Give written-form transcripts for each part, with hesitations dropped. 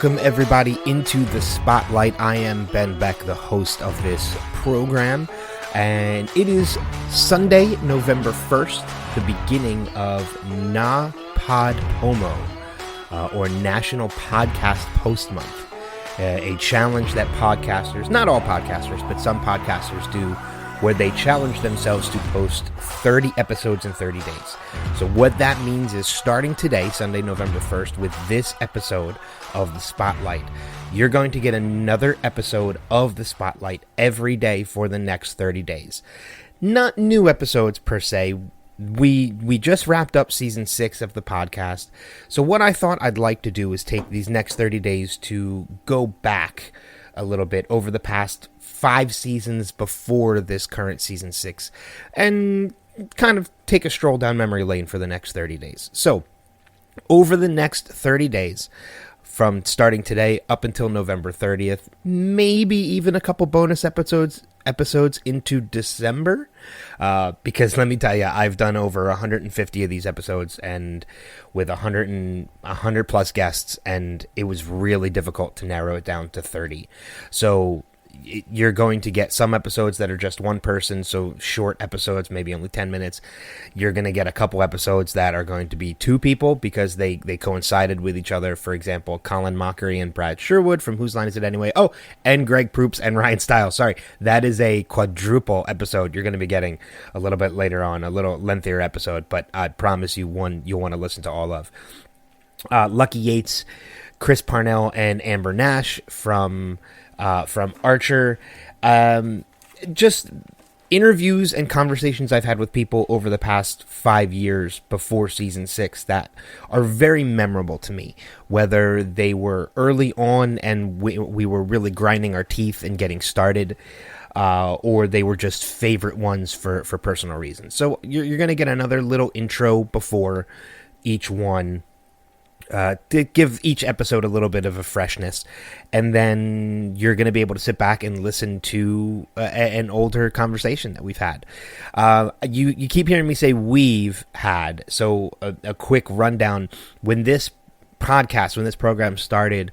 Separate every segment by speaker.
Speaker 1: Welcome everybody into the Spotlight. I am Ben Beck, the host of this program, and it is Sunday, November 1st, the beginning of NaPodPoMo, or National Podcast Post Month, a challenge that podcasters, not all podcasters, but some podcasters do, where they challenge themselves to post 30 episodes in 30 days. So what that means is starting today, Sunday, November 1st, with this episode of the Spotlight, you're going to get another episode of the Spotlight every day for the next 30 days. Not new episodes per se. We just wrapped up season 6 of the podcast. So what I thought I'd like to do is take these next 30 days to go back a little bit over the past 5 seasons before this current season 6 and kind of take a stroll down memory lane for the next 30 days. So over the next 30 days, from starting today up until November 30th, maybe even a couple bonus episodes into December, because let me tell you, I've done over 150 of these episodes and with 100 plus guests, and it was really difficult to narrow it down to 30. So you're going to get some episodes that are just one person, so short episodes, maybe only 10 minutes. You're going to get a couple episodes that are going to be 2 people because they coincided with each other. For example, Colin Mockery and Brad Sherwood from Whose Line Is It Anyway? Oh, and Greg Proops and Ryan Stiles. Sorry, that is a quadruple episode you're going to be getting a little bit later on, a little lengthier episode, but I promise you one you'll want to listen to all of. Lucky Yates, Chris Parnell, and Amber Nash from Archer. Just interviews and conversations I've had with people over the past 5 years before season 6 that are very memorable to me, whether they were early on and we were really grinding our teeth and getting started, or they were just favorite ones for personal reasons. So you're going to get another little intro before each one, to give each episode a little bit of a freshness, and then you're going to be able to sit back and listen to an older conversation that we've had. You keep hearing me say we've had, so a quick rundown. When this program started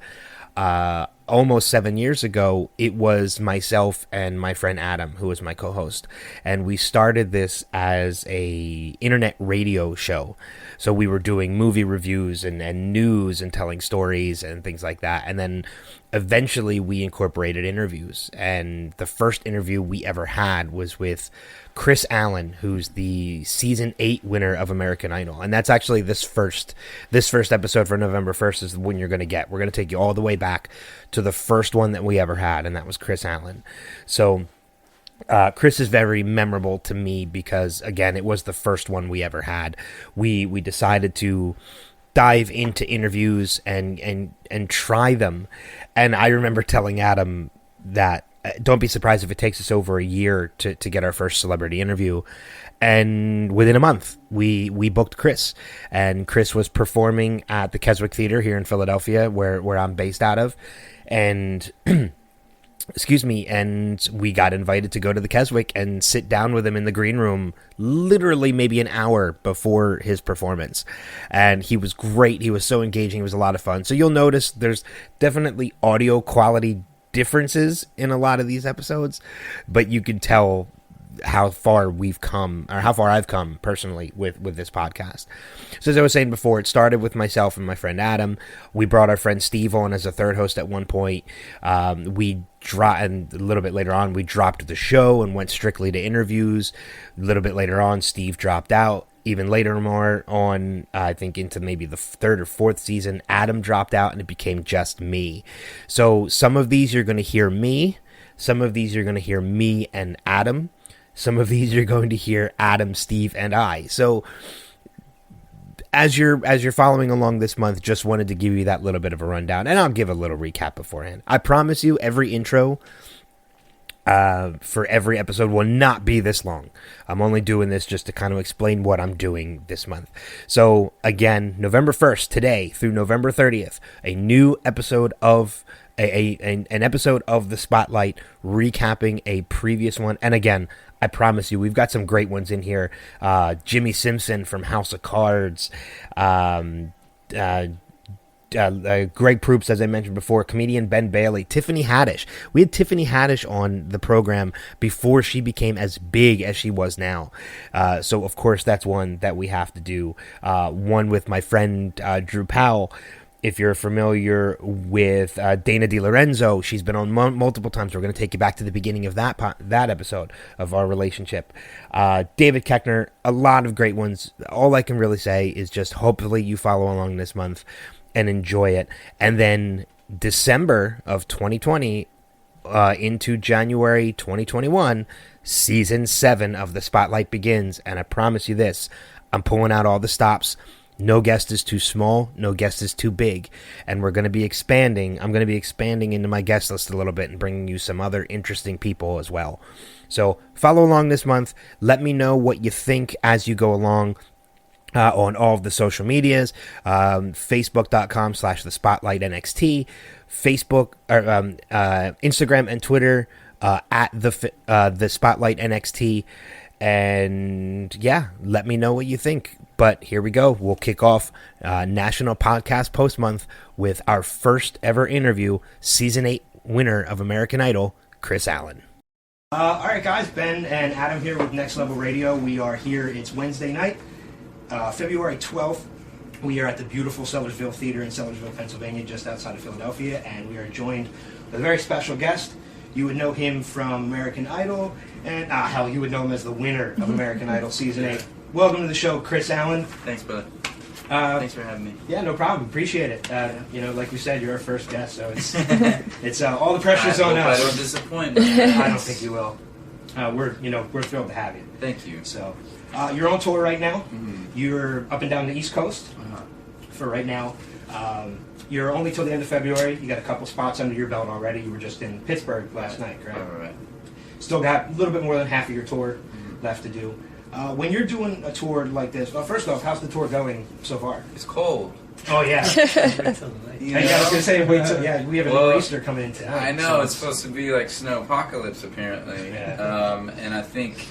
Speaker 1: almost 7 years ago, it was myself and my friend Adam, who was my co-host, and we started this as a internet radio show. So we were doing movie reviews and news and telling stories and things like that. And then eventually we incorporated interviews. And the first interview we ever had was with Kris Allen, who's the season 8 winner of American Idol. And that's actually this first episode for November 1st is the one you're going to get. We're going to take you all the way back to the first one that we ever had, and that was Kris Allen. So Kris is very memorable to me because, again, it was the first one we ever had. We decided to dive into interviews and try them. And I remember telling Adam that don't be surprised if it takes us over a year to get our first celebrity interview. And within a month, we booked Kris. And Kris was performing at the Keswick Theater here in Philadelphia, where I'm based out of. And excuse me, and we got invited to go to the Keswick and sit down with him in the green room literally maybe an hour before his performance. And he was great. He was so engaging. It was a lot of fun. So you'll notice there's definitely audio quality differences in a lot of these episodes, but you can tell how far we've come, or how far I've come personally with this podcast. So as I was saying before, it started with myself and my friend Adam. We brought our friend Steve on as a third host at one point. And a little bit later on, we dropped the show and went strictly to interviews. A little bit later on, Steve dropped out. Even later more on, I think into maybe the 3rd or 4th season, Adam dropped out and it became just me. So some of these you're going to hear me. Some of these you're going to hear me and Adam. Some of these you're going to hear Adam, Steve, and I. So as you're following along this month, just wanted to give you that little bit of a rundown, and I'll give a little recap beforehand. I promise you, every intro for every episode will not be this long. I'm only doing this just to kind of explain what I'm doing this month. So again, November 1st, today through November 30th, a new episode of an episode of the Spotlight recapping a previous one. And again, I promise you, we've got some great ones in here. Jimmy Simpson from House of Cards, Greg Proops, as I mentioned before, comedian Ben Bailey, Tiffany Haddish. We had Tiffany Haddish on the program before she became as big as she was now. So, of course, that's one that we have to do. One with my friend Drew Powell. If you're familiar with Dana DiLorenzo, she's been on multiple times. We're going to take you back to the beginning of that episode of our relationship. David Koechner, a lot of great ones. All I can really say is just hopefully you follow along this month and enjoy it. And then December of 2020 into January 2021, Season 7 of The Spotlight begins. And I promise you this, I'm pulling out all the stops. No guest is too small. No guest is too big. And we're going to be expanding. I'm going to be expanding into my guest list a little bit and bringing you some other interesting people as well. So follow along this month. Let me know what you think as you go along on all of the social medias. Facebook.com/The Spotlight NXT. Facebook, Instagram and Twitter at the Spotlight NXT. And yeah, let me know what you think. But here we go. We'll kick off National Podcast Post Month with our first ever interview, Season 8 winner of American Idol, Kris Allen. All right, guys. Ben and Adam here with Next Level Radio. We are here. It's Wednesday night, February 12th. We are at the beautiful Sellersville Theater in Sellersville, Pennsylvania, just outside of Philadelphia. And we are joined with a very special guest. You would know him from American Idol. And, hell, you would know him as the winner of American Idol Season 8. Welcome to the show, Kris Allen.
Speaker 2: Thanks, bud. Thanks for having me.
Speaker 1: Yeah, no problem. Appreciate it. You know, like we said, you're our first guest, so it's all the pressure's on us.
Speaker 2: I don't disappoint.
Speaker 1: I don't think you will. We're thrilled to have you.
Speaker 2: Thank you.
Speaker 1: So, you're on tour right now.
Speaker 2: Mm-hmm.
Speaker 1: You're up and down the East Coast for right now. You're only till the end of February. You got a couple spots under your belt already. You were just in Pittsburgh last night, correct?
Speaker 2: Right.
Speaker 1: Still got a little bit more than half of your tour left to do. When you're doing a tour like this, well, first off, how's the tour going so far?
Speaker 2: It's cold.
Speaker 1: Oh, yeah. I was going to say, wait till, we have a nor'easter coming in tonight.
Speaker 2: I know, so it's supposed to be like snow apocalypse, apparently.
Speaker 1: Yeah.
Speaker 2: And I think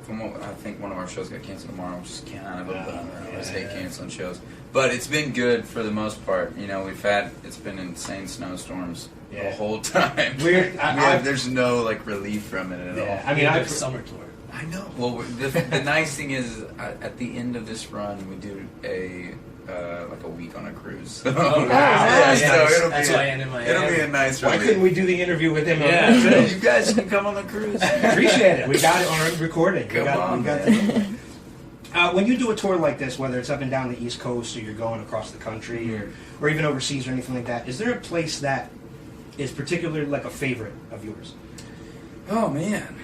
Speaker 2: one of our shows got canceled tomorrow, which is kind of a bummer. I always hate canceling shows. But it's been good for the most part. You know, it's been insane snowstorms the whole time. There's no, relief from it at all.
Speaker 1: I mean,
Speaker 3: I have a summer tour.
Speaker 2: I know. Well, the nice thing is, at the end of this run, we do a week on a cruise.
Speaker 3: Oh, wow.
Speaker 2: So
Speaker 3: that's why I ended my
Speaker 2: it'll be a nice
Speaker 1: Why couldn't we do the interview with him?
Speaker 2: Yeah. You guys can come on the cruise.
Speaker 1: Appreciate it. We got it on recording.
Speaker 2: Come on,
Speaker 1: man. When you do a tour like this, whether it's up and down the East Coast or you're going across the country or even overseas or anything like that, is there a place that is particularly like a favorite of yours?
Speaker 2: Oh, man.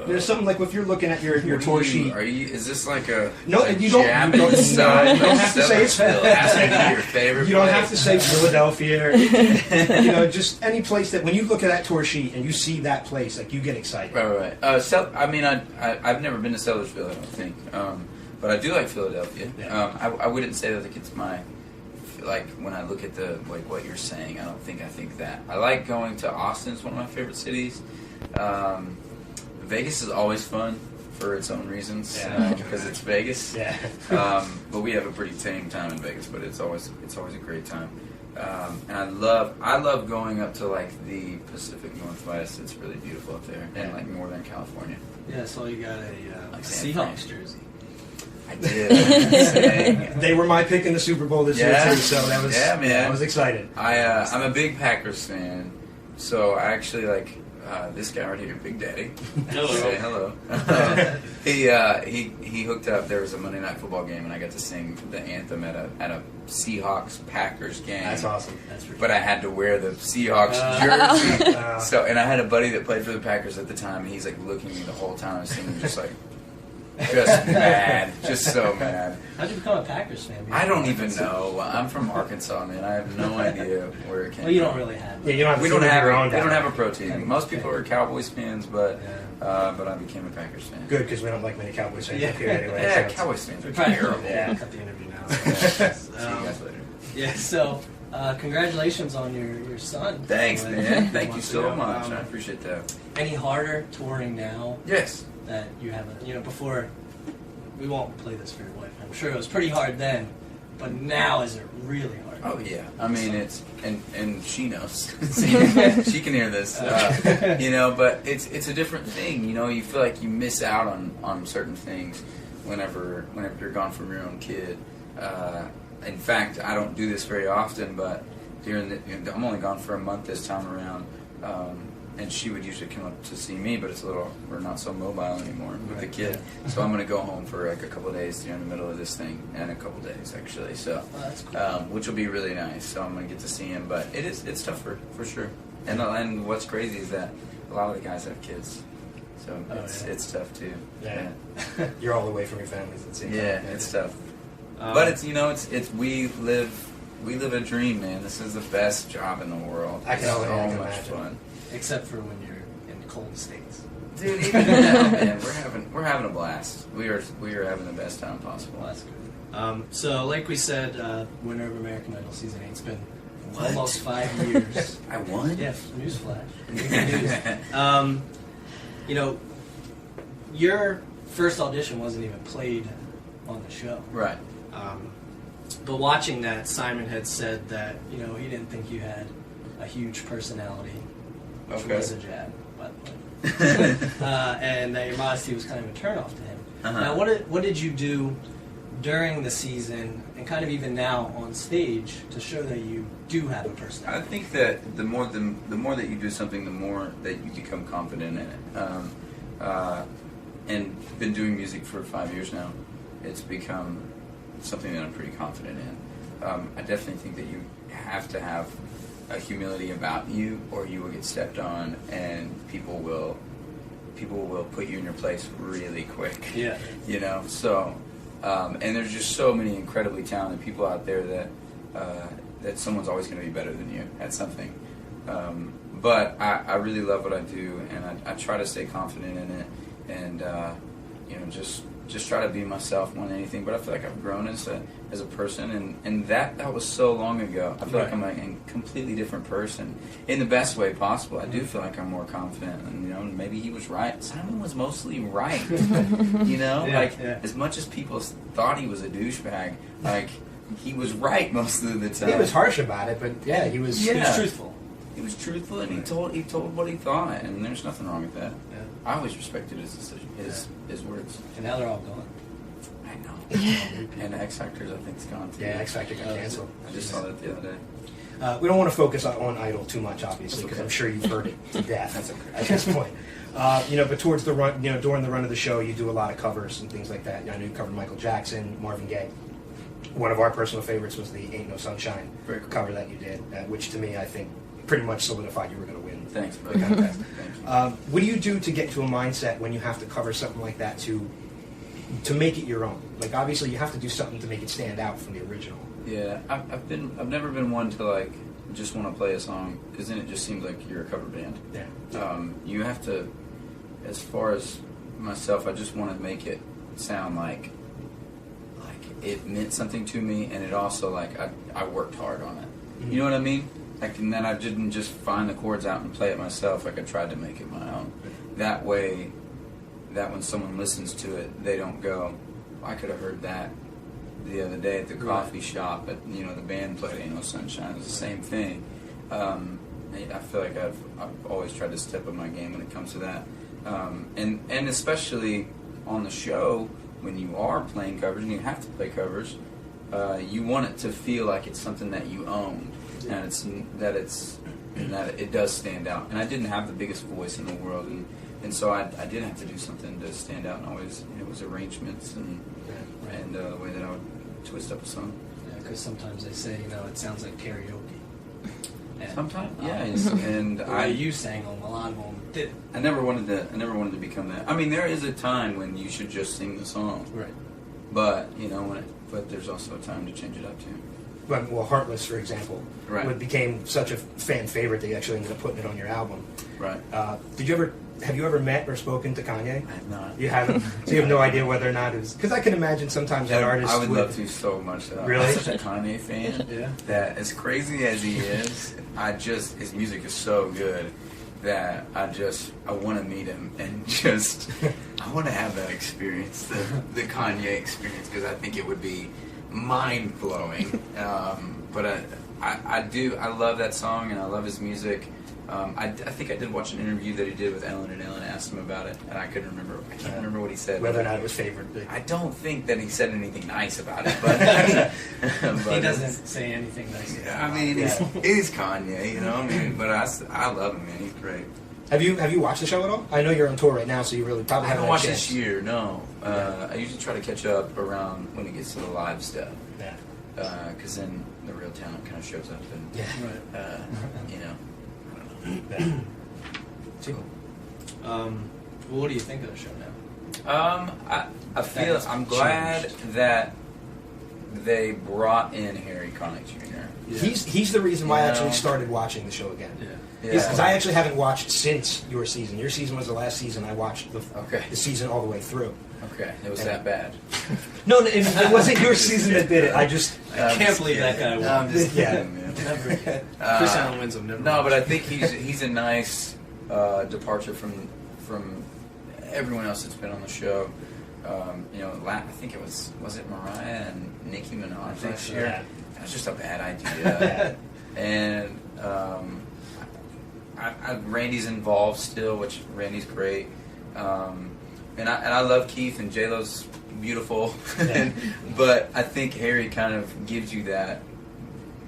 Speaker 1: There's something like if you're looking at your tour sheet.
Speaker 2: Is this like a
Speaker 1: no? You don't have to say it's
Speaker 2: your favorite.
Speaker 1: You don't have to say Philadelphia. Or, just any place that when you look at that tour sheet and you see that place, like you get excited.
Speaker 2: Right. I've never been to Sellersville, I don't think, but I do like Philadelphia.
Speaker 1: Yeah.
Speaker 2: I wouldn't say that it's my when I look at what you're saying. I think that I like going to Austin. It's one of my favorite cities. Vegas is always fun for its own reasons because it's Vegas.
Speaker 1: Yeah.
Speaker 2: But we have a pretty tame time in Vegas, but it's always a great time. And I love going up to the Pacific Northwest. It's really beautiful up there, and Northern California.
Speaker 3: Yeah, so you got a Seahawks jersey.
Speaker 2: I did.
Speaker 1: They were my pick in the Super Bowl this year too, so that was
Speaker 2: man.
Speaker 1: I was excited.
Speaker 2: I'm a big Packers fan, so I actually this guy right here, Big Daddy.
Speaker 3: Hello.
Speaker 2: Say hello. He hooked up. There was a Monday Night Football game, and I got to sing the anthem at a Seahawks Packers game.
Speaker 1: That's awesome.
Speaker 2: But I had to wear the Seahawks jersey. And I had a buddy that played for the Packers at the time, and he's looking at me the whole time I was singing, just mad, just so mad.
Speaker 3: How'd you become a Packers fan?
Speaker 2: I don't even know. I'm from Arkansas, man. I have no idea where it came from.
Speaker 3: Well, you don't really have.
Speaker 1: Yeah, you don't have
Speaker 2: we don't have a pro team. Most people are Cowboys fans, but I became a Packers fan.
Speaker 1: Good, because we don't like many Cowboys fans up here anyway.
Speaker 2: Yeah, Cowboys fans are terrible.
Speaker 3: Cut the interview now.
Speaker 2: See you guys later.
Speaker 3: Yeah. So, congratulations on your son.
Speaker 2: Thanks, man. Thank you so much. I appreciate that.
Speaker 3: Any harder touring now?
Speaker 2: Yes.
Speaker 3: That you haven't, before, we won't play this for your wife. I'm sure it was pretty hard then, but now is it really hard?
Speaker 2: Oh yeah, I mean it's and she knows. She can hear this, you know. But it's a different thing, you know. You feel like you miss out on certain things whenever you're gone from your own kid. In fact, I don't do this very often, but I'm only gone for a month this time around. And she would usually come up to see me, but we're not so mobile anymore with the kid. So I'm going to go home for like a couple of days during the middle of this thing, and a couple of days actually. So,
Speaker 3: that's cool.
Speaker 2: Which will be really nice. So I'm going to get to see him, but it's tough for sure. And what's crazy is that a lot of the guys have kids, so it's tough too.
Speaker 4: Yeah. You're all away from your families at the same time.
Speaker 2: Yeah, it's tough. But it's we live a dream, man. This is the best job in the world.
Speaker 4: I can only
Speaker 2: so much
Speaker 4: imagine.
Speaker 2: fun.
Speaker 3: Except for when you're in cold states.
Speaker 2: Dude, even now, man, we're having a blast. We are having the best time possible.
Speaker 3: Well, that's good. So, like we said, winner of American Idol season 8's been
Speaker 2: What?
Speaker 3: almost 5 years.
Speaker 2: I won?
Speaker 3: Yeah, newsflash. News. You know, your first audition wasn't even played on the show.
Speaker 2: Right.
Speaker 3: But watching that, Simon had said that, you know, he didn't think you had a huge personality, which was a jab, by the way. And that your modesty was kind of a turnoff to him.
Speaker 2: Uh-huh.
Speaker 3: Now, what did you do during the season, and kind of even now on stage, to show that you do have a personality?
Speaker 2: I think that the more that you do something, the more that you become confident in it. And been doing music for 5 years now, it's become something that I'm pretty confident in. I definitely think that you have to have a humility about you, or you will get stepped on, and people will put you in your place really quick.
Speaker 3: Yeah.
Speaker 2: You know, so and there's just so many incredibly talented people out there that someone's always going to be better than you at something. But I really love what I do, and I try to stay confident in it, and you know, just try to be myself more than anything. But I feel like I've grown as a person, and that was so long ago. I feel like I'm a completely different person in the best way possible. I do feel like I'm more confident, and you know, maybe he was right. Simon was mostly right. You know, as much as people thought he was a douchebag, like he was right most of the time.
Speaker 4: He was harsh about it, but he was
Speaker 3: truthful.
Speaker 2: He was truthful, and he told what he thought, and there's nothing wrong with that.
Speaker 3: Yeah.
Speaker 2: I always respected his words.
Speaker 3: And now they're all gone.
Speaker 2: I know. And X Factors, I think, is gone too.
Speaker 4: Yeah, X Factor got canceled.
Speaker 2: I just saw that the other day.
Speaker 4: We don't want to focus on Idol too much, obviously, because I'm sure you've heard it to death.
Speaker 2: That's okay.
Speaker 4: At this point. You know, but towards the run, you know, during the run of the show, you do a lot of covers and things like that. I know you covered Michael Jackson, Marvin Gaye. One of our personal favorites was the "Ain't No Sunshine" cover that you did, which to me, I think, pretty much solidified you were going to win.
Speaker 2: Thanks, buddy. Thank you.
Speaker 4: What do you do to get to a mindset when you have to cover something like that to make it your own? Like, obviously, you have to do something to make it stand out from the original.
Speaker 2: Yeah, I've never been one to like just want to play a song, because then it just seems like you're a cover band.
Speaker 4: Yeah.
Speaker 2: You have to, as far as myself, I just want to make it sound like it meant something to me, and it also like I worked hard on it.
Speaker 4: Mm-hmm.
Speaker 2: You know what I mean? Like, and then I didn't just find the chords out and play it myself. Like, I tried to make it my own. That way, that when someone listens to it, they don't go, I could have heard that the other day at the coffee shop. But you know, the band played "Ain't No Sunshine." It's the same thing. I feel like I've always tried to step up my game when it comes to that, and especially on the show when you are playing covers and you have to play covers, you want it to feel like it's something that you own. And that it does stand out. And I didn't have the biggest voice in the world, and so I did have to do something to stand out. And always, it was arrangements and the way that I would twist up a song.
Speaker 3: Yeah, because sometimes they say, you know, it sounds like karaoke. And,
Speaker 2: sometimes, and
Speaker 3: you sang them. A lot of them did.
Speaker 2: I never wanted to become that. I mean, there is a time when you should just sing the song,
Speaker 3: right?
Speaker 2: But you know, but there's also a time to change it up too.
Speaker 4: Well, "Heartless," for example, became such a fan favorite that you actually ended up putting it on your album.
Speaker 2: Right.
Speaker 4: Have you ever met or spoken to Kanye?
Speaker 2: I have not.
Speaker 4: You haven't? So you have no idea whether or not it was... Because I can imagine sometimes that artist
Speaker 2: I would love to so much.
Speaker 4: Really?
Speaker 2: I'm such a Kanye fan.
Speaker 3: Yeah.
Speaker 2: That as crazy as he is, his music is so good that I want to meet him and just I want to have that experience, the Kanye experience, because I think it would be mind blowing. But I love that song and I love his music. I think I did watch an interview that he did with Ellen, and Ellen asked him about it, and I can't remember what he said.
Speaker 4: Whether or not it was favored.
Speaker 2: I don't think that he said anything nice about it, but, but
Speaker 3: he doesn't say anything nice.
Speaker 2: I mean, he's Kanye, you know. I mean, but I love him, man. He's great.
Speaker 4: Have you watched the show at all? I know you're on tour right now, so you really probably
Speaker 2: I
Speaker 4: haven't
Speaker 2: haven't watched
Speaker 4: had a chance.
Speaker 2: this year. No, I usually try to catch up around when it gets to the live stuff.
Speaker 4: Yeah.
Speaker 2: Because then the real talent kind of shows up, and
Speaker 3: Right.
Speaker 2: you know, I don't know.
Speaker 4: Yeah.
Speaker 2: Cool.
Speaker 3: Well, what do you think of the show now?
Speaker 2: I feel I'm glad that they brought in Harry Connick Jr.
Speaker 4: Yeah. He's the reason why I actually
Speaker 2: No.
Speaker 4: started watching the show again.
Speaker 3: Yeah.
Speaker 4: Because I actually haven't watched since your season. Your season was the last season I watched the season all the way through.
Speaker 2: Okay, it was that bad.
Speaker 4: No, it wasn't your season that did it. I
Speaker 3: can't believe that guy won.
Speaker 2: No, I'm just
Speaker 4: Yeah.
Speaker 2: kidding, man.
Speaker 3: Never. Kris Allen wins them. Never.
Speaker 2: No, but I think he's a nice departure from everyone else that's been on the show. You know, I think it was it Mariah and Nicki Minaj last year.
Speaker 4: Yeah.
Speaker 2: That was just a bad idea. And Randy's involved still, which Randy's great. And I love Keith, and J-Lo's beautiful.
Speaker 4: Yeah.
Speaker 2: But I think Harry kind of gives you that.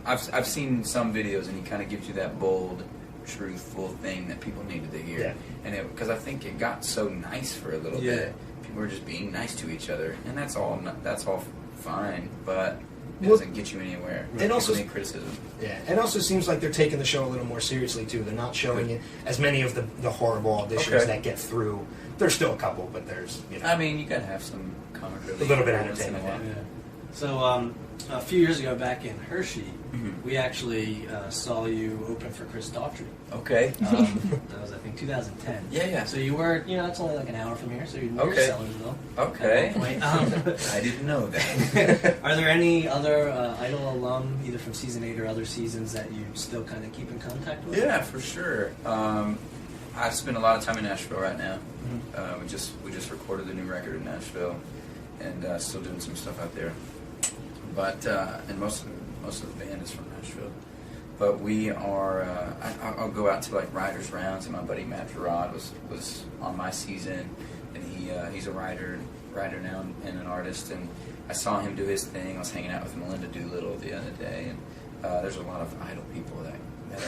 Speaker 2: I've seen some videos, and he kind of gives you that bold, truthful thing that people needed to hear.
Speaker 4: Yeah.
Speaker 2: And because I think it got so nice for a little bit. People were just being nice to each other, and that's all fine, but it doesn't get you anywhere.
Speaker 4: And also,
Speaker 2: any criticism.
Speaker 4: Yeah, it also seems like they're taking the show a little more seriously too. They're not showing it as many of the horrible auditions that get through. There's still a couple, but there's
Speaker 2: I mean, you gotta have some comic relief.
Speaker 4: A little bit of
Speaker 2: once in a
Speaker 4: entertainment,
Speaker 2: while.
Speaker 3: Yeah. So a few years ago, back in Hershey, we actually saw you open for Chris Daughtry.
Speaker 2: Okay.
Speaker 3: That was, I think, 2010.
Speaker 2: Yeah.
Speaker 3: So you were, it's only like an hour from here, so you're near
Speaker 2: Okay.
Speaker 3: Sellersville.
Speaker 2: Okay.
Speaker 3: At one point.
Speaker 2: I didn't know that.
Speaker 3: Are there any other Idol alum, either from season 8 or other seasons, that you still kind of keep in contact with?
Speaker 2: Yeah, for sure. I've spent a lot of time in Nashville right now. We just recorded the new record in Nashville, and still doing some stuff out there. But and most of the band is from Nashville. But we are. I'll go out to like writers' rounds, and my buddy Matt Gerard was on my season, and he's a writer now and an artist. And I saw him do his thing. I was hanging out with Melinda Doolittle the other day, and there's a lot of Idol people that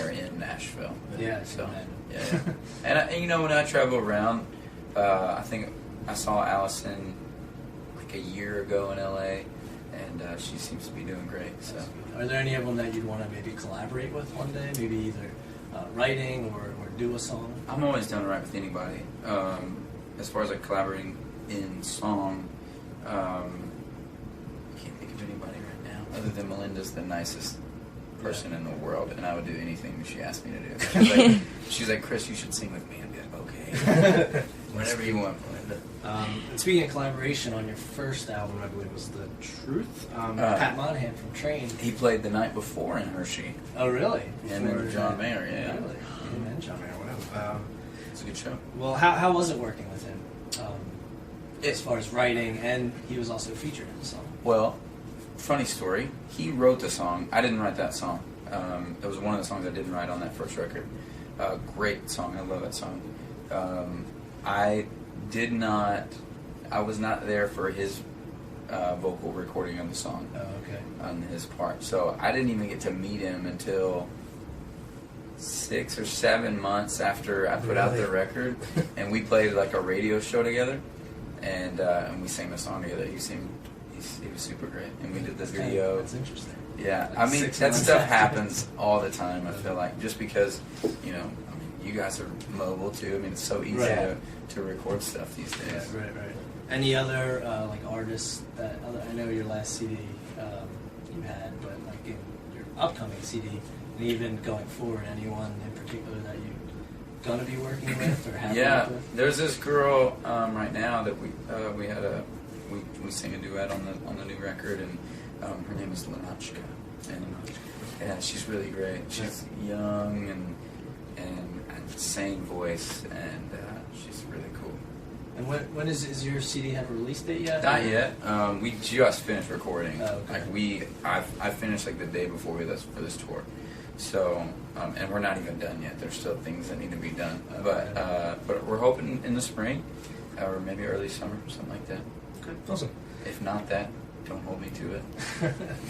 Speaker 2: are in Nashville.
Speaker 3: Yeah.
Speaker 2: So yeah. And when I travel around, I think I saw Allison like a year ago in LA, and she seems to be doing great. So,
Speaker 3: are there any of them that you'd want to maybe collaborate with one day? Maybe either writing or do a song?
Speaker 2: I'm always down to write with anybody. As far as like collaborating in song, I can't think of anybody right now other than Melinda's the nicest person in the world, and I would do anything she asked me to do. She's like, Chris, you should sing with me. I'd be like, okay. Whatever you want, Melinda.
Speaker 3: And speaking of collaboration, on your first album, I believe was The Truth, Pat Monahan from Train.
Speaker 2: He played the night before in Hershey.
Speaker 3: Oh, really?
Speaker 2: And then John Mayer, yeah.
Speaker 3: Really? Him and John Mayer, wow.
Speaker 2: It's a good show.
Speaker 3: Well, how was it working with him? As far as writing, and he was also featured in the song.
Speaker 2: Well, funny story. He wrote the song. I didn't write that song. It was one of the songs I didn't write on that first record. Great song. I love that song. I was not there for his vocal recording of the song.
Speaker 3: Oh, okay.
Speaker 2: On his part. So I didn't even get to meet him until 6 or 7 months after I put out the record. And we played like a radio show together. And we sang the song together. He was super great. And we did the video.
Speaker 3: That's interesting.
Speaker 2: Yeah,
Speaker 3: Like
Speaker 2: I mean,
Speaker 3: 6
Speaker 2: that
Speaker 3: months
Speaker 2: stuff
Speaker 3: after.
Speaker 2: happens all the time, I feel like, just because, you guys are mobile too. I mean, it's so easy to record stuff these days.
Speaker 3: Yeah, right. Any other like artists that I know your last CD you had, but like in your upcoming CD, and even going forward, anyone in particular that you're gonna be working with or have worked with?
Speaker 2: There's this girl right now that we sing a duet on the new record, and her name is Lenachka, and yeah, she's really great. She's young and insane voice, and she's really cool.
Speaker 3: And when is your CD have a release date yet?
Speaker 2: Not yet. We just finished recording.
Speaker 3: Oh, okay.
Speaker 2: Like I finished like the day before we left for this tour. So, and we're not even done yet. There's still things that need to be done. But we're hoping in the spring, or maybe early summer, something like that.
Speaker 4: Okay, awesome.
Speaker 2: If not that, don't hold me to it.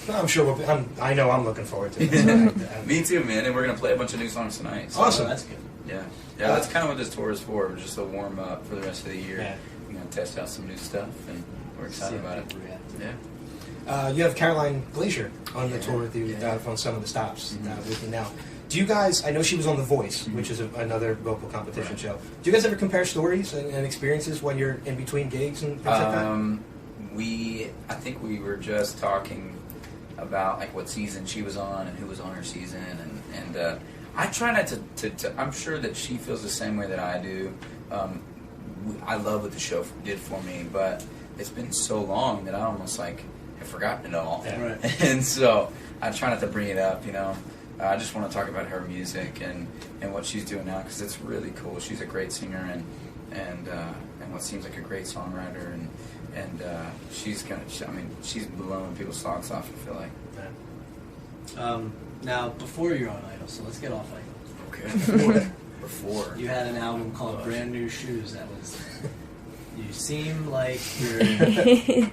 Speaker 4: No, I'm sure I know I'm looking forward to it.
Speaker 2: Me too, man. And we're gonna play a bunch of new songs tonight. So.
Speaker 4: Awesome.
Speaker 3: Oh, that's good.
Speaker 2: Yeah, that's kind of what this tour is for. Just a warm up for the rest of the year.
Speaker 4: Yeah.
Speaker 2: We're gonna test out some new stuff, and we're excited about it. Yeah.
Speaker 4: You have Caroline Glacier on the tour with you on some of the stops with you now. Do you guys? I know she was on The Voice, which is another vocal competition show. Do you guys ever compare stories and experiences when you're in between gigs and things like that?
Speaker 2: I think we were just talking about like what season she was on and who was on her season, and I try not to. I'm sure that she feels the same way that I do. I love what the show did for me, but it's been so long that I almost like have forgotten it all.
Speaker 3: Yeah. Right.
Speaker 2: And so I try not to bring it up. I just want to talk about her music and what she's doing now because it's really cool. She's a great singer and what seems like a great songwriter and she's blowing people's socks off. I feel like.
Speaker 3: Now, before you're on Idol, so let's get off Idol.
Speaker 2: Okay. Before.
Speaker 3: You had an album called Brand New Shoes. That was. You seem like you're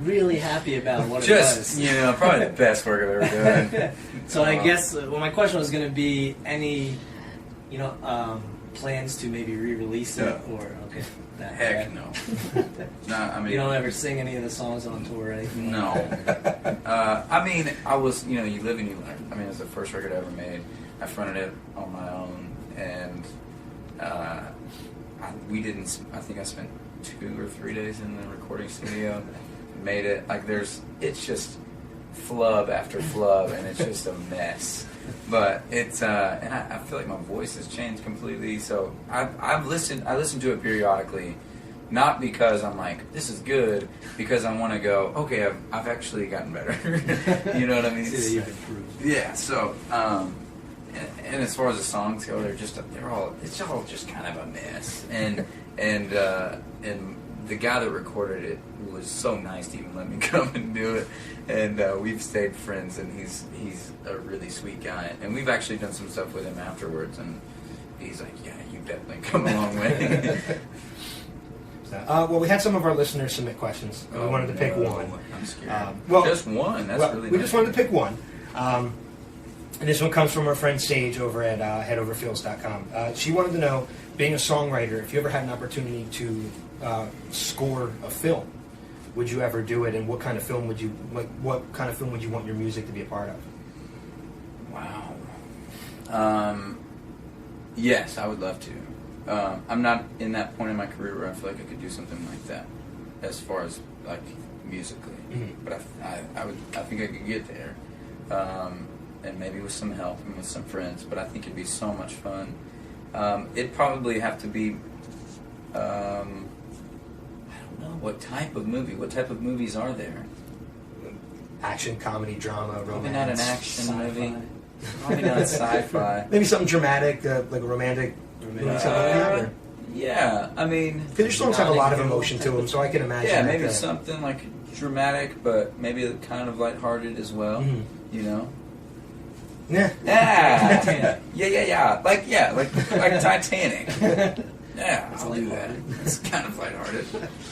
Speaker 3: really happy about what it was.
Speaker 2: Probably the best work I've ever done.
Speaker 3: So I guess my question was going to be any, plans to maybe re-release it or okay.
Speaker 2: Heck no.
Speaker 3: You don't ever sing any of the songs on tour or anything?
Speaker 2: No. I was, you live and you learn. It was the first record I ever made. I fronted it on my own, and I think I spent 2 or 3 days in the recording studio, made it. It's just flub after flub, and it's just a mess. But it's and I feel like my voice has changed completely. So I listen to it periodically, not because I'm like this is good, because I want to go okay. I've actually gotten better. You know what I mean?
Speaker 3: See that you've improved.
Speaker 2: Yeah. So and as far as the songs go, it's all just kind of a mess. And the guy that recorded it was so nice to even let me come and do it. And we've stayed friends, and he's a really sweet guy. And we've actually done some stuff with him afterwards, and he's like, yeah, you've definitely come a long way.
Speaker 4: Well, we had some of our listeners submit questions. We wanted to pick one.
Speaker 2: I'm scared.
Speaker 4: Just
Speaker 2: one? That's really
Speaker 4: we
Speaker 2: nice.
Speaker 4: just wanted to pick one. And this one comes from our friend Sage over at headoverfields.com. She wanted to know, being a songwriter, if you ever had an opportunity to score a film, would you ever do it? And what kind of film would you want your music to be a part of?
Speaker 2: Wow. Yes, I would love to. I'm not in that point in my career where I feel like I could do something like that, as far as like musically. Mm-hmm. But I think I could get there, and maybe with some help and with some friends. But I think it'd be so much fun. It'd probably have to be. I don't know what type of movie. What type of movies are there?
Speaker 4: Action, comedy, drama, romance.
Speaker 2: Probably not an action
Speaker 3: sci-fi.
Speaker 2: movie. Probably not sci-fi.
Speaker 4: Maybe something dramatic, like a romantic movie, something like that.
Speaker 2: Yeah, because
Speaker 4: your songs have a lot of emotion to them, so I can imagine.
Speaker 2: Yeah, maybe something like dramatic, but maybe kind of lighthearted as well. Mm-hmm. You know.
Speaker 4: Yeah.
Speaker 2: Yeah. Like Titanic. Yeah, I'll do that. It's kind of lighthearted.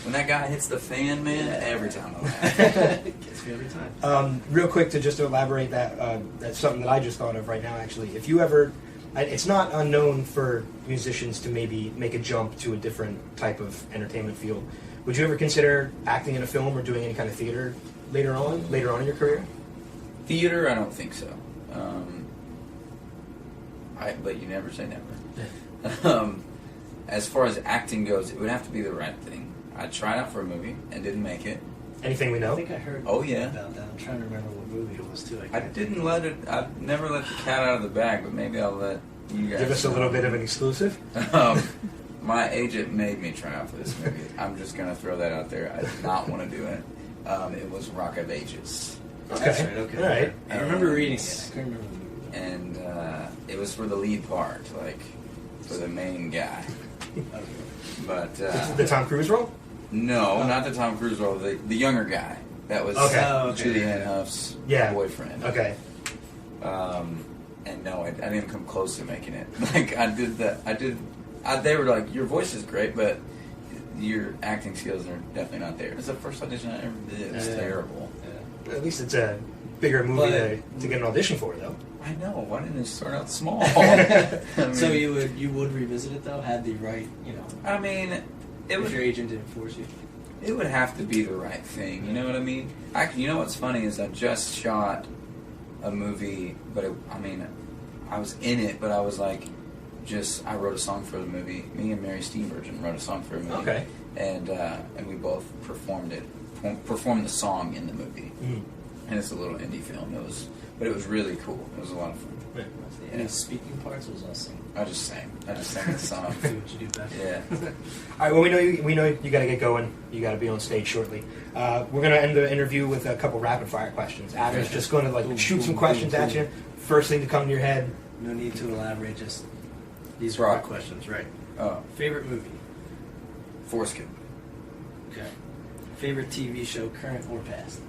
Speaker 2: When that guy hits the fan, man, every time I laugh.
Speaker 3: Gets me every time.
Speaker 4: Real quick to elaborate that's something that I just thought of right now, actually. If you ever, it's not unknown for musicians to maybe make a jump to a different type of entertainment field. Would you ever consider acting in a film or doing any kind of theater later on in your career?
Speaker 2: Theater, I don't think so. But you never say never. As far as acting goes, it would have to be the right thing. I tried out for a movie and didn't make it.
Speaker 4: Anything we know?
Speaker 3: I think I heard
Speaker 2: about
Speaker 3: that. I'm trying to remember what movie it was, too.
Speaker 2: I've never let the cat out of the bag, but maybe I'll let you guys
Speaker 4: give us a little bit of an exclusive.
Speaker 2: My agent made me try out for this movie. I'm just going to throw that out there. I did not want to do it. It was Rock of Ages.
Speaker 4: Okay.
Speaker 3: That's right, okay.
Speaker 2: All right.
Speaker 3: I remember reading it. I couldn't remember the movie.
Speaker 2: And it was for the lead part, like for the main guy. But
Speaker 4: The Tom Cruise role?
Speaker 2: no, not the Tom Cruise role. The younger guy that was Julianne Hough's boyfriend.
Speaker 4: Okay.
Speaker 2: And no, I didn't come close to making it. Like they were like, your voice is great, but your acting skills are definitely not there. It's the first audition I ever did. It was terrible.
Speaker 4: Yeah. At least it's a bigger movie to get an audition for, though.
Speaker 2: I know. Why didn't it start out small?
Speaker 3: So you would revisit it though, had the right,
Speaker 2: I mean,
Speaker 3: if your agent didn't force you.
Speaker 2: It would have to be the right thing. You know what I mean? You know what's funny is I just shot a movie, but I was in it, but I was like, I wrote a song for the movie. Me and Mary Steenburgen wrote a song for a movie.
Speaker 4: Okay.
Speaker 2: And we both performed the song in the movie.
Speaker 4: Mm.
Speaker 2: And it's a little indie film. But it was really cool. It was a lot of fun.
Speaker 4: Yeah.
Speaker 3: Any speaking parts was awesome.
Speaker 2: I just sang the song.
Speaker 3: Do what you do best.
Speaker 2: Yeah.
Speaker 4: All right. Well, we know you got to get going. You got to be on stage shortly. We're gonna end the interview with a couple rapid fire questions. Adam's just going to shoot some questions at you. First thing to come to your head.
Speaker 3: No need to elaborate. Just these are quick questions, right?
Speaker 2: Oh,
Speaker 3: Favorite movie?
Speaker 2: Forrest Gump.
Speaker 3: Okay. Favorite TV show, current or past?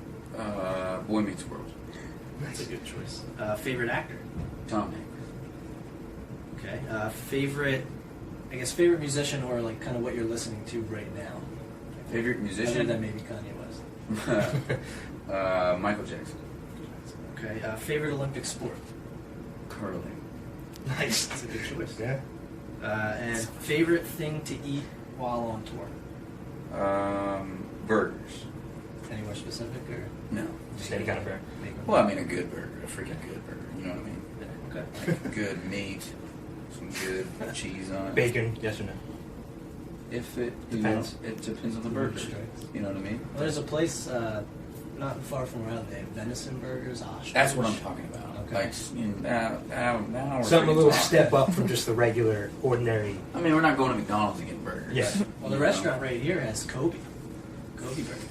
Speaker 2: Boy Meets World.
Speaker 3: That's a good choice. Favorite actor?
Speaker 2: Tom Hanks.
Speaker 3: Okay. Favorite musician, or like kind of what you're listening to right now?
Speaker 2: Favorite musician?
Speaker 3: Other than maybe Kanye West.
Speaker 2: Michael Jackson.
Speaker 3: Okay. Favorite Olympic sport?
Speaker 2: Curling.
Speaker 4: Nice.
Speaker 3: That's a good choice.
Speaker 4: Yeah.
Speaker 3: And favorite thing to eat while on tour?
Speaker 2: Burgers.
Speaker 3: Any more specific, or
Speaker 2: No.
Speaker 4: Just any kind of burger.
Speaker 2: Well, I mean a good burger, a freaking good burger. You know what I mean?
Speaker 3: Okay.
Speaker 2: Like good meat, some good cheese on it.
Speaker 4: Bacon, yes or no?
Speaker 2: If it
Speaker 4: Depends.
Speaker 2: it depends on the burger. You know what I mean?
Speaker 3: Well, there's a place not far from where I live. Venison burgers.
Speaker 2: That's what I'm talking about.
Speaker 3: Okay.
Speaker 2: Like now we're
Speaker 4: Something a
Speaker 2: freaking
Speaker 4: little
Speaker 2: talking.
Speaker 4: step up from just the regular, ordinary.
Speaker 2: I mean, we're not going to McDonald's to get burgers.
Speaker 4: Yeah.
Speaker 3: Well, the restaurant right here has Kobe burgers.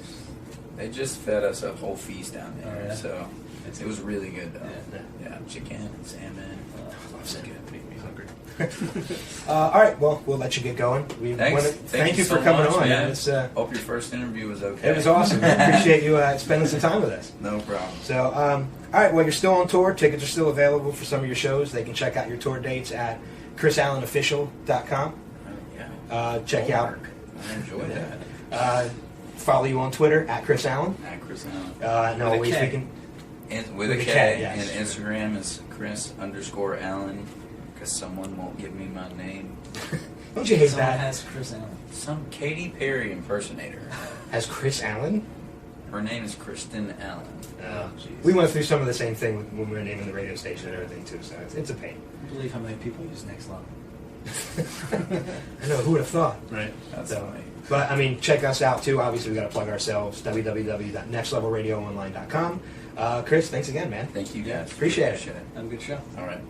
Speaker 2: They just fed us a whole feast down there,
Speaker 3: Oh, yeah?
Speaker 2: so it was really good though.
Speaker 3: Yeah.
Speaker 2: Chicken and salmon.
Speaker 3: That's good. Make me hungry.
Speaker 4: All right. Well, we'll let you get going.
Speaker 2: Thanks.
Speaker 4: Thank you
Speaker 2: so
Speaker 4: for coming
Speaker 2: much,
Speaker 4: on.
Speaker 2: man.
Speaker 4: It's,
Speaker 2: Hope your first interview was okay.
Speaker 4: it was awesome. I appreciate you spending some time with us.
Speaker 2: No problem.
Speaker 4: So, all right. Well, you're still on tour. Tickets are still available for some of your shows. They can check out your tour dates at KrisAllenOfficial.com. Check you out.
Speaker 2: I enjoyed that.
Speaker 4: Follow you on Twitter at Kris Allen.
Speaker 2: At Kris Allen.
Speaker 4: And
Speaker 3: With a
Speaker 4: always
Speaker 3: K.
Speaker 4: we can.
Speaker 2: With a
Speaker 4: With a
Speaker 2: K,
Speaker 4: K, yes.
Speaker 2: and Instagram is Kris_Allen, because someone won't give me my name.
Speaker 4: Don't you hate
Speaker 3: Someone
Speaker 4: that?
Speaker 3: has Kris Allen.
Speaker 2: Some Katy Perry impersonator.
Speaker 4: As Kris Allen?
Speaker 2: Her name is Kristen Allen.
Speaker 3: Oh, jeez.
Speaker 4: We went through some of the same thing when we were naming the radio station and everything too, so it's a pain.
Speaker 3: I can't believe how many people use Next Level.
Speaker 4: I know, who would have thought?
Speaker 3: Right.
Speaker 2: That's
Speaker 4: So,
Speaker 2: funny.
Speaker 4: but I mean, check us out too. Obviously, we got to plug ourselves. www.nextlevelradioonline.com. Kris, thanks again, man.
Speaker 2: Thank you guys.
Speaker 4: Appreciate it.
Speaker 3: Have a good show.
Speaker 2: All right.